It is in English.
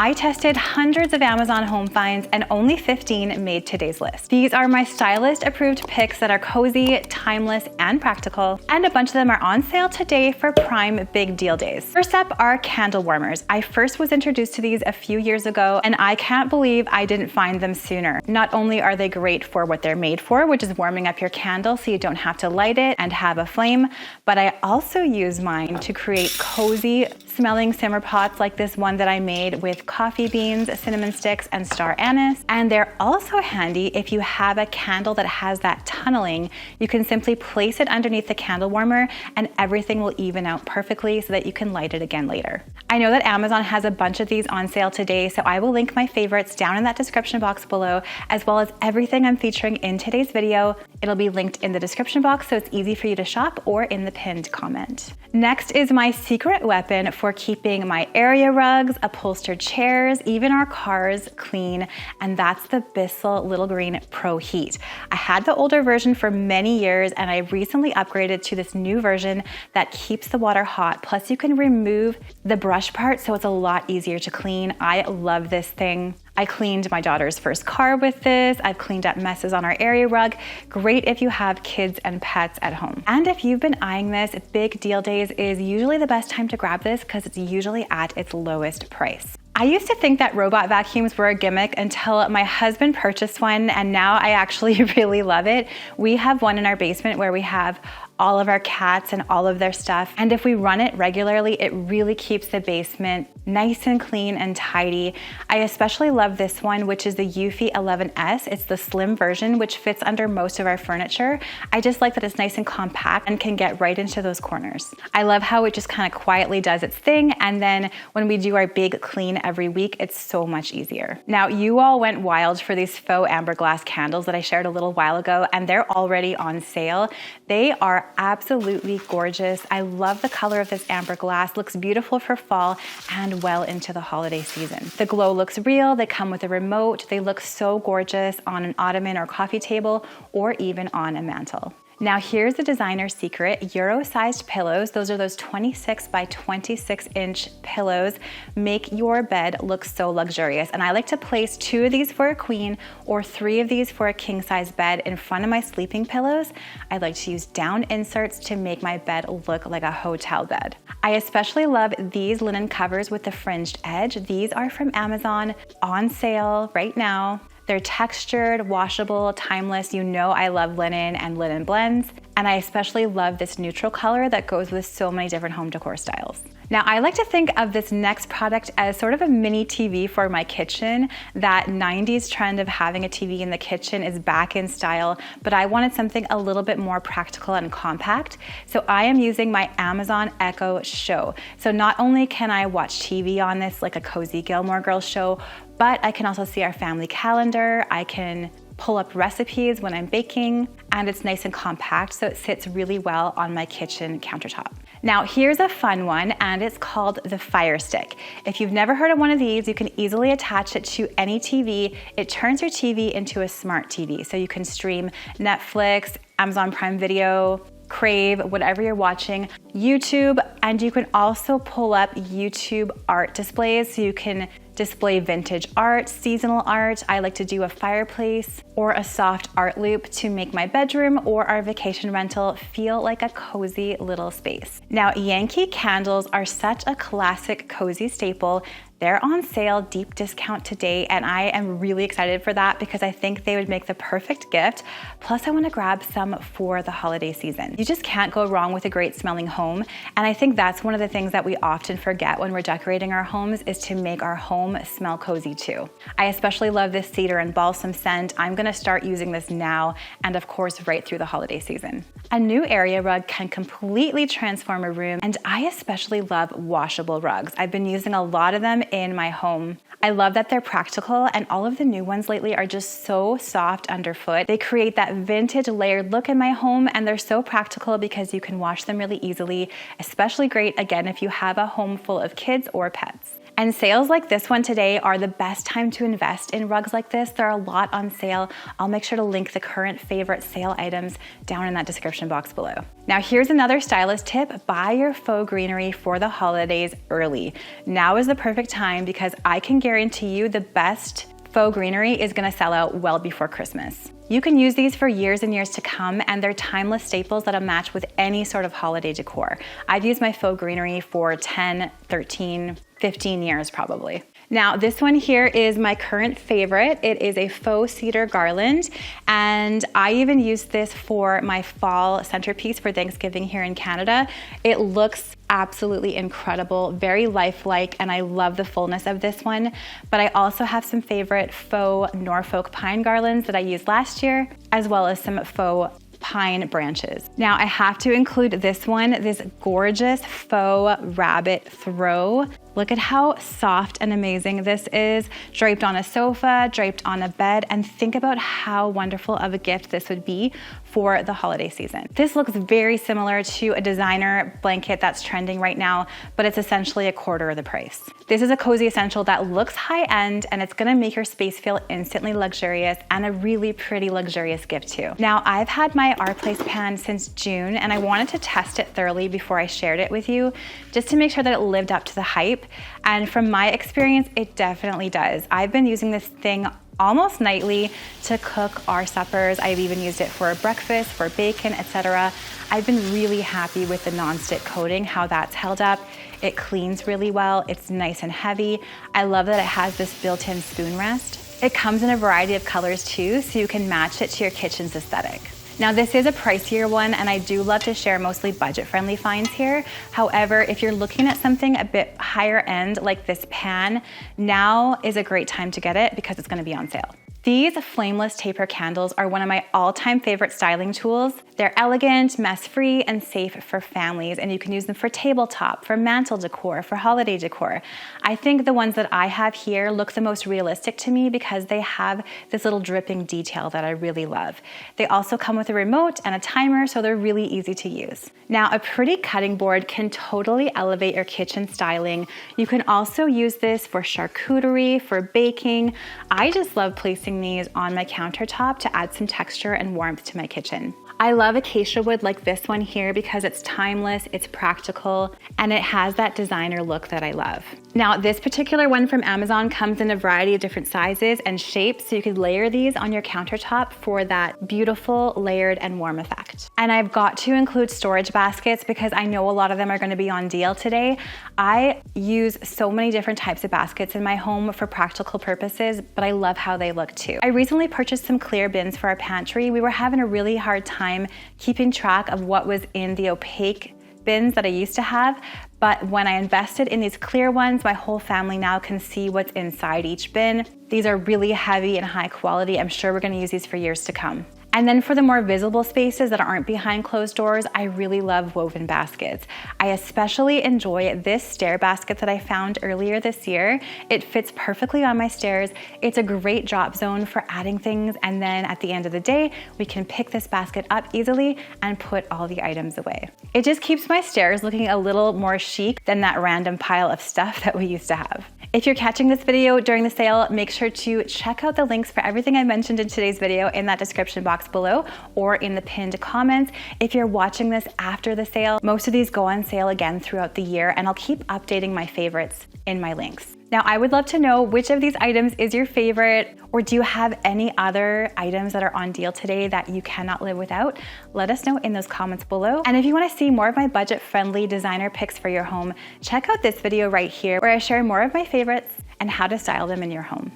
I tested hundreds of Amazon home finds and only 15 made today's list. These are my Stylist approved picks that are cozy, timeless, and practical, and a bunch of them are on sale today for prime big deal days. First up are candle warmers. I first was introduced to these a few years ago, and I can't believe I didn't find them sooner. Not only are they great for what they're made for, which is warming up your candle so you don't have to light it and have a flame, but I also use mine to create cozy smelling simmer pots like this one that I made with coffee beans, cinnamon sticks, and star anise. And they're also handy if you have a candle that has that tunneling. You can simply place it underneath the candle warmer and everything will even out perfectly so that you can light it again later. I know that Amazon has a bunch of these on sale today, so I will link my favorites down in that description box below, as well as everything I'm featuring in today's video. It'll be linked in the description box so it's easy for you to shop, or in the pinned comment. Next is my secret weapon for keeping my area rugs, upholstered chairs, even our cars clean, and that's the Bissell Little Green Pro Heat. I had the older version for many years and I recently upgraded to this new version that keeps the water hot, plus you can remove the brush part so it's a lot easier to clean. I love this thing. I cleaned my daughter's first car with this. I've cleaned up messes on our area rug. Great if you have kids and pets at home. And if you've been eyeing this, big deal days is usually the best time to grab this because it's usually at its lowest price. I used to think that robot vacuums were a gimmick until my husband purchased one, and now I actually really love it. We have one in our basement where we have all of our cats and all of their stuff, and if we run it regularly, it really keeps the basement nice and clean and tidy. I especially love this one, which is the eufy 11S. It's the slim version, which fits under most of our furniture. I just like that it's nice and compact and can get right into those corners. I love how it just kind of quietly does its thing, and then when we do our big clean every week, it's so much easier. Now, you all went wild for these faux amber glass candles that I shared a little while ago, and they're already on sale. They are absolutely gorgeous. I love the color of this amber glass. Looks beautiful for fall and well into the holiday season. The glow looks real. They come with a remote. They look so gorgeous on an ottoman or coffee table, or even on a mantle. Now here's the designer secret, Euro-sized pillows. Those are those 26 by 26 inch pillows. Make your bed look so luxurious. And I like to place 2 of these for a queen or 3 of these for a king size bed in front of my sleeping pillows. I like to use down inserts to make my bed look like a hotel bed. I especially love these linen covers with the fringed edge. These are from Amazon, on sale right now. They're textured, washable, timeless. You know I love linen and linen blends. And I especially love this neutral color that goes with so many different home decor styles. Now, I like to think of this next product as sort of a mini TV for my kitchen. That 90s trend of having a TV in the kitchen is back in style, but I wanted something a little bit more practical and compact. So I am using my Amazon Echo Show. So not only can I watch TV on this like a cozy Gilmore Girls show, but I can also see our family calendar. I can pull up recipes when I'm baking, and it's nice and compact, so it sits really well on my kitchen countertop. Now here's a fun one, and it's called the Firestick. If you've never heard of one of these, you can easily attach it to any TV. It turns your TV into a smart TV, so you can stream Netflix, Amazon Prime Video, Crave, whatever you're watching, YouTube, and you can also pull up YouTube art displays, so you can display vintage art, seasonal art. I like to do a fireplace or a soft art loop to make my bedroom or our vacation rental feel like a cozy little space. Now, Yankee Candles are such a classic cozy staple. They're on sale, deep discount today, and I am really excited for that because I think they would make the perfect gift. Plus, I want to grab some for the holiday season. You just can't go wrong with a great smelling home, and I think that's one of the things that we often forget when we're decorating our homes is to make our home smell cozy too. I especially love this cedar and balsam scent. I'm going to start using this now and of course right through the holiday season. A new area rug can completely transform a room, and I especially love washable rugs. I've been using a lot of them in my home. I love that they're practical, and all of the new ones lately are just so soft underfoot. They create that vintage layered look in my home, and they're so practical because you can wash them really easily, especially great again if you have a home full of kids or pets. And sales like this one today are the best time to invest in rugs like this. There are a lot on sale. I'll make sure to link the current favorite sale items down in that description box below. Now here's another stylist tip: buy your faux greenery for the holidays early. Now is the perfect time because I can guarantee you the best faux greenery is gonna sell out well before Christmas. You can use these for years and years to come, and they're timeless staples that'll match with any sort of holiday decor. I've used my faux greenery for 10, 13, 15 years probably. Now this one here is my current favorite. It is a faux cedar garland, and I even used this for my fall centerpiece for Thanksgiving here in Canada. It looks absolutely incredible, very lifelike, and I love the fullness of this one. But I also have some favorite faux Norfolk pine garlands that I used last year, as well as some faux pine branches. Now I have to include this one, this gorgeous faux rabbit throw. Look at how soft and amazing this is, draped on a sofa, draped on a bed, and think about how wonderful of a gift this would be for the holiday season. This looks very similar to a designer blanket that's trending right now, but it's essentially a quarter of the price. This is a cozy essential that looks high-end, and it's gonna make your space feel instantly luxurious and a really pretty luxurious gift too. Now I've had my Our Place pan since June, and I wanted to test it thoroughly before I shared it with you, just to make sure that it lived up to the hype. And from my experience, it definitely does. I've been using this thing almost nightly to cook our suppers. I've even used it for breakfast, for bacon, etc. I've been really happy with the non-stick coating, how that's held up. It cleans really well. It's nice and heavy. I love that it has this built-in spoon rest. It comes in a variety of colors too, so you can match it to your kitchen's aesthetic. Now this is a pricier one, and I do love to share mostly budget-friendly finds here. However, if you're looking at something a bit higher end like this pan, now is a great time to get it because it's gonna be on sale. These flameless taper candles are one of my all-time favorite styling tools. They're elegant, mess-free, and safe for families, and you can use them for tabletop, for mantle decor, for holiday decor. I think the ones that I have here look the most realistic to me because they have this little dripping detail that I really love. They also come with a remote and a timer, so they're really easy to use. Now, a pretty cutting board can totally elevate your kitchen styling. You can also use this for charcuterie, for baking. I just love placing these on my countertop to add some texture and warmth to my kitchen. I love acacia wood like this one here because it's timeless, it's practical, and it has that designer look that I love. Now, this particular one from Amazon comes in a variety of different sizes and shapes, so you could layer these on your countertop for that beautiful layered and warm effect. And I've got to include storage baskets because I know a lot of them are going to be on deal today. I use so many different types of baskets in my home for practical purposes, but I love how they look too. I recently purchased some clear bins for our pantry. We were having a really hard time keeping track of what was in the opaque bins that I used to have, but when I invested in these clear ones, my whole family now can see what's inside each bin. These are really heavy and high quality. I'm sure we're going to use these for years to come. And then for the more visible spaces that aren't behind closed doors, I really love woven baskets. I especially enjoy this stair basket that I found earlier this year. It fits perfectly on my stairs. It's a great drop zone for adding things, and then at the end of the day, we can pick this basket up easily and put all the items away. It just keeps my stairs looking a little more chic than that random pile of stuff that we used to have. If you're catching this video during the sale, make sure to check out the links for everything I mentioned in today's video in that description box below or in the pinned comments. If you're watching this after the sale, most of these go on sale again throughout the year, and I'll keep updating my favorites in my links. Now, I would love to know which of these items is your favorite, or do you have any other items that are on deal today that you cannot live without? Let us know in those comments below. And if you want to see more of my budget-friendly designer picks for your home, check out this video right here where I share more of my favorites and how to style them in your home.